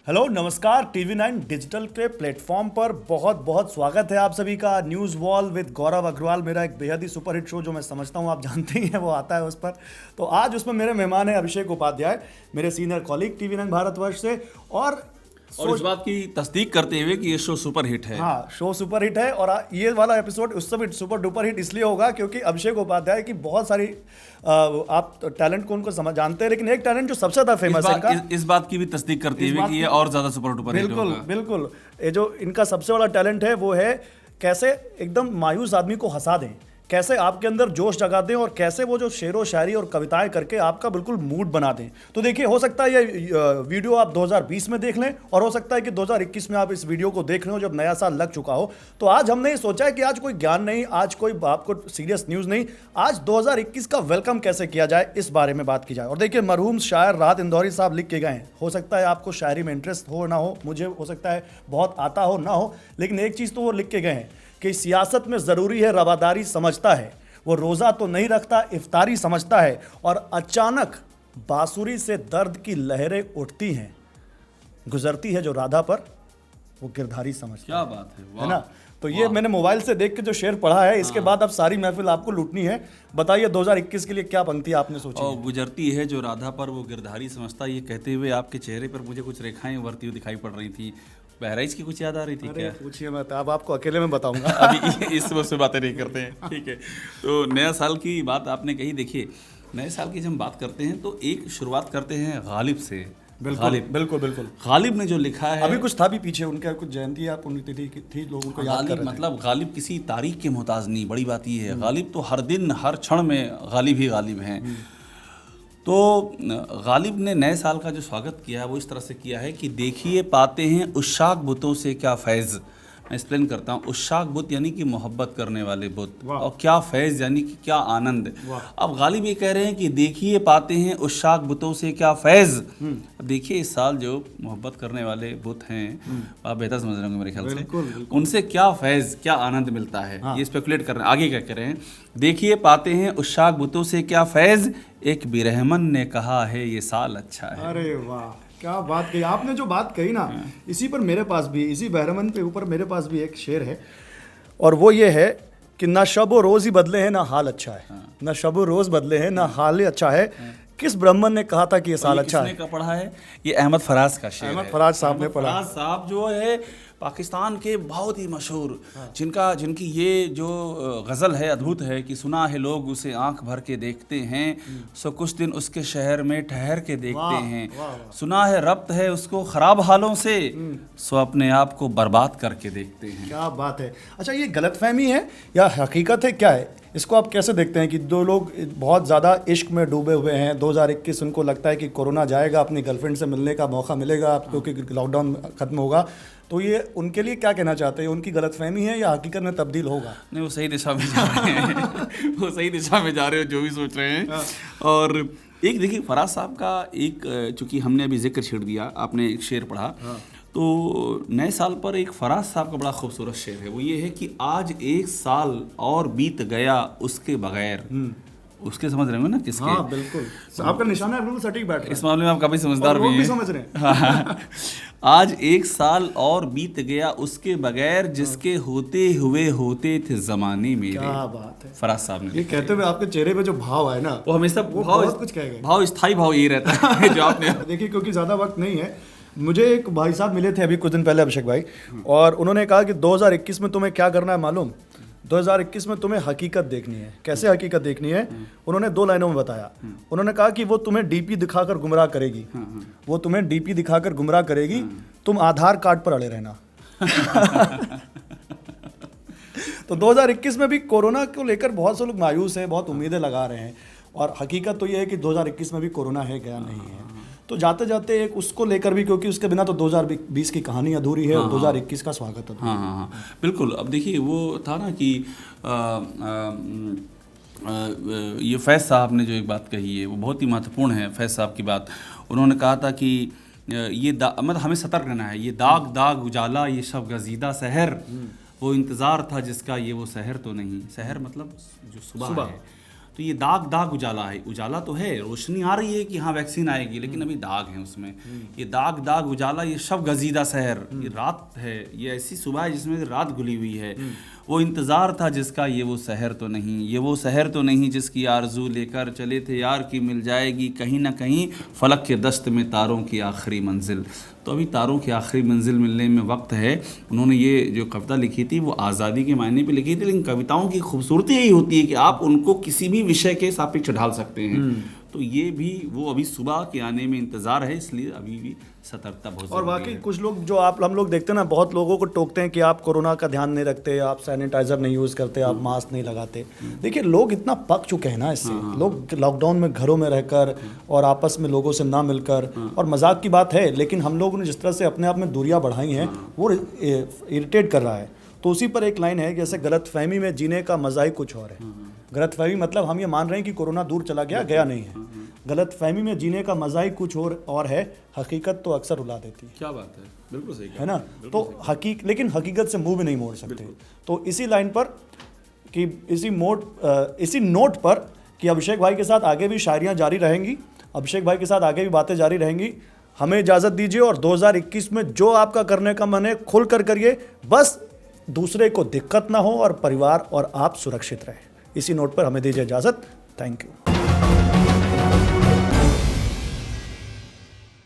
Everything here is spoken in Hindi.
हेलो नमस्कार। टीवी9 डिजिटल के प्लेटफॉर्म पर बहुत बहुत स्वागत है आप सभी का। न्यूज़ वॉल विद गौरव अग्रवाल मेरा एक बेहद ही सुपरहिट शो जो मैं समझता हूँ आप जानते ही हैं, वो आता है उस पर। तो आज उसमें मेरे मेहमान हैं अभिषेक उपाध्याय, मेरे सीनियर कॉलीग टीवी9 भारतवर्ष से। और इस बात की तस्दीक करते हुए कि ये शो सुपर हिट है। हाँ, शो सुपर हिट है। और ये वाला एपिसोड उस समय सुपर डुपर हिट इसलिए होगा क्योंकि अभिषेक उपाध्याय की बहुत सारी आप टैलेंट को उनको समझ जानते हैं, लेकिन एक टैलेंट जो सबसे ज्यादा फेमस है इस बात की भी तस्दीक करते हुए कि ये और ज्यादा सुपर डुपर हिट होगा। बिल्कुल बिल्कुल। ये जो इनका सबसे बड़ा टैलेंट है वो है कैसे एकदम मायूस आदमी को हंसा दें, कैसे आपके अंदर जोश जगा दें, और कैसे वो जो शेरो शायरी और कविताएं करके आपका बिल्कुल मूड बना दें। तो देखिए, हो सकता है ये वीडियो आप 2020 में देख लें, और हो सकता है कि 2021 में आप इस वीडियो को देख रहे हो जब नया साल लग चुका हो। तो आज हमने ये सोचा है कि आज कोई ज्ञान नहीं, आज कोई आपको सीरियस न्यूज़ नहीं, आज 2021 का वेलकम कैसे किया जाए इस बारे में बात की जाए। और देखिए, मरहूम शायर राहत इंदौरी साहब लिख के गए हैं। हो सकता है आपको शायरी में इंटरेस्ट हो ना हो, मुझे हो सकता है बहुत आता हो ना हो, लेकिन एक चीज़ तो वो लिख के गए हैं कि सियासत में ज़रूरी है रवादारी समझता है, वो रोज़ा तो नहीं रखता इफ्तारी समझता है, और अचानक बांसुरी से दर्द की लहरें उठती हैं, गुजरती है जो राधा पर वो गिरधारी समझता क्या बात है ना। तो ये मैंने मोबाइल से देख के जो शेर पढ़ा है, इसके बाद अब सारी महफिल आपको लूटनी है। बताइए 2021 के लिए क्या पंक्ति आपने सोची? और गुजरती है जो राधा पर वो गिरधारी समझता, ये कहते हुए आपके चेहरे पर मुझे कुछ रेखाएं उभरती हुई दिखाई पड़ रही थी। बहराइच की कुछ याद आ रही थी क्या? पूछिए मत, अब आपको अकेले में बताऊंगा। अभी इस वक्त से बातें नहीं करते हैं, ठीक है। तो नया साल की बात आपने कही। देखिए, नए साल की जब हम बात करते हैं तो एक शुरुआत करते हैं गालिब से। बिल्कुल बिल्कुल बिल्कुल। गालिब ने जो लिखा है, अभी कुछ था भी पीछे, उनका कुछ जयंती या पुण्यतिथि थी, लोगों को याद कर रहे थे। मतलब गालिब किसी तारीख के मोहताज नहीं। बड़ी बात ये है, गालिब तो हर दिन हर क्षण में गालिब ही गालिब हैं। तो गालिब ने नए साल का जो स्वागत किया है वो इस तरह से किया है कि देखिए पाते हैं उशाक बुतों से क्या फैज़। मैं एक्सप्लेन करता हूँ। उशाक बुत यानी कि मोहब्बत करने वाले बुत, और क्या फैज़ यानी कि क्या आनंद। अब गालिब ये कह रहे हैं कि देखिए पाते हैं उशाक बुतों से क्या फैज़। देखिए इस साल जो मोहब्बत करने वाले बुत हैं, आप बेहतर समझ रहे होंगे मेरे ख्याल से, उनसे क्या फैज़ क्या आनंद मिलता है। ये स्पेकुलेट कर रहे हैं। आगे क्या कह रहे हैं? देखिए पाते हैं उशाक बुतों से क्या फैज़, एक बिरहमन ने कहा है ये साल अच्छा है। अरे वाह, क्या बात कही आपने। जो बात कही ना, इसी पर मेरे पास भी, इसी बहरमन पे ऊपर मेरे पास भी एक शेर है, और वो ये है कि ना शब रोज़ ही बदले हैं ना हाल अच्छा है। ना शब रोज़ बदले हैं ना हाल ही अच्छा है। किस ब्राह्मण ने कहा था कि ये साल अच्छा है? किसने का पढ़ा है? ये अहमद फराज का शेर है। अहमद फराज साहब ने पढ़ा। फराज साहब जो है पाकिस्तान के बहुत ही मशहूर, जिनकी ये जो गज़ल है अद्भुत है कि सुना है लोग उसे आंख भर के देखते हैं, सो कुछ दिन उसके शहर में ठहर के देखते हैं। सुना है रब्त है उसको ख़राब हालों से, सो अपने आप को बर्बाद करके देखते हैं। क्या बात है। अच्छा, ये गलतफहमी है या हकीकत है, क्या है? इसको आप कैसे देखते हैं कि दो लोग बहुत ज़्यादा इश्क में डूबे हुए हैं, 2021 उनको लगता है कि कोरोना जाएगा, अपनी गर्लफ्रेंड से मिलने का मौका मिलेगा क्योंकि लॉकडाउन ख़त्म होगा, तो ये उनके लिए क्या कहना चाहते हैं? उनकी गलतफहमी है या हकीकत में तब्दील होगा? नहीं, वो सही दिशा में जा रहे हैं। वो सही दिशा में जा रहे हो जो भी सोच रहे हैं। और एक देखिए, फराज साहब का एक, चूँकि हमने अभी जिक्र छेड़ दिया, आपने एक शेर पढ़ा, तो नए साल पर एक फराज साहब का बड़ा खूबसूरत शेर है। वो ये है कि आज एक साल और बीत गया उसके बगैर। उसके समझ रहे हो ना किसके? हाँ बिल्कुल, आपका निशाना बिल्कुल सटीक बैठ रहा है। इस मामले में आप काफी समझदार भी हैं। समझ रहे हैं। आज एक साल और बीत गया उसके बगैर, जिसके होते थे जमाने मेरे। क्या बात है। फराज साहब ने ये कहते हुए आपके चेहरे पे जो भाव है ना, वो हमेशा बहुत कुछ कह गए। भाव, स्थायी भाव यही रहता है जो आपने देखिए, क्योंकि ज़्यादा वक्त नहीं है, मुझे एक भाई साहब मिले थे अभी कुछ दिन पहले, अभिषेक भाई, और उन्होंने कहा कि 2021 में तुम्हें क्या करना है मालूम? 2021 में तुम्हें हकीकत देखनी है। कैसे हकीकत देखनी है? उन्होंने 2 लाइनों में बताया। उन्होंने कहा कि वो तुम्हें डीपी दिखाकर गुमराह करेगी, वो तुम्हें डीपी दिखाकर गुमराह करेगी, तुम आधार कार्ड पर अड़े रहना। तो 2021 में भी कोरोना को लेकर बहुत से लोग मायूस हैं, बहुत उम्मीदें लगा रहे हैं, और हकीकत तो ये है कि 2021 में भी कोरोना है, गया नहीं है। तो जाते जाते एक उसको लेकर भी, क्योंकि उसके बिना तो 2020 की कहानी अधूरी है, और 2021 का स्वागत अधूरा है। हाँ, बिल्कुल। अब देखिए, वो था ना कि ये फैज़ साहब ने जो एक बात कही है वो बहुत ही महत्वपूर्ण है। फैज़ साहब की बात, उन्होंने कहा था कि ये मतलब हमें सतर्क रहना है। ये दाग दाग उजाला ये शब गजीदा सहर, वो इंतज़ार था जिसका ये वो सहर तो नहीं। सहर मतलब जो सुबह है। तो ये दाग दाग उजाला है, उजाला तो है, रोशनी आ रही है कि हाँ वैक्सीन आएगी, लेकिन अभी दाग है उसमें। ये दाग दाग उजाला, ये शब गजीदा शहर, ये रात है, ये ऐसी सुबह है जिसमें रात घुली हुई है। वो इंतज़ार था जिसका, ये वो शहर तो नहीं, ये वो शहर तो नहीं जिसकी आरजू लेकर चले थे यार की मिल जाएगी कहीं ना कहीं, फलक के दस्त में तारों की आखिरी मंजिल। तो अभी तारों की आखिरी मंजिल मिलने में वक्त है। उन्होंने ये जो कविता लिखी थी वो आज़ादी के मायने पे लिखी थी, लेकिन कविताओं की खूबसूरती यही होती है कि आप उनको किसी भी विषय के सापेक्ष ढाल सकते हैं। तो ये भी वो अभी सुबह के आने में इंतज़ार है, इसलिए अभी भी सतर्कता बहुत और ज़रूरी वाकई है। कुछ लोग जो हम लोग देखते हैं ना, बहुत लोगों को टोकते हैं कि आप कोरोना का ध्यान नहीं रखते, आप सैनिटाइजर नहीं यूज़ करते, आप मास्क नहीं लगाते। देखिए लोग इतना पक चुके हैं ना इससे, लोग लॉकडाउन में घरों में रहकर और आपस में लोगों से ना मिलकर, और मजाक की बात है लेकिन हम लोगों ने जिस तरह से अपने आप में दूरियां बढ़ाई हैं वो इरिटेट कर रहा है। तो उसी पर एक लाइन है, जैसे गलतफहमी में जीने का मजा ही कुछ और है। गलतफहमी मतलब हम ये मान रहे हैं कि कोरोना दूर चला गया, गया नहीं है। गलतफहमी में जीने का मजा ही कुछ और है, हकीकत तो अक्सर रुला देती है। क्या बात है, बिल्कुल सही है ना। तो लेकिन हकीकत से मुंह भी नहीं मोड़ सकते। तो इसी लाइन पर कि इसी नोट पर कि अभिषेक भाई के साथ आगे भी शायरियाँ जारी रहेंगी, अभिषेक भाई के साथ आगे भी बातें जारी रहेंगी। हमें इजाज़त दीजिए और 2021 में जो आपका करने का मन है खुल कर करिए, बस दूसरे को दिक्कत ना हो और परिवार और आप सुरक्षित रहें। इसी नोट पर हमें दीजिए इजाज़त। Thank you.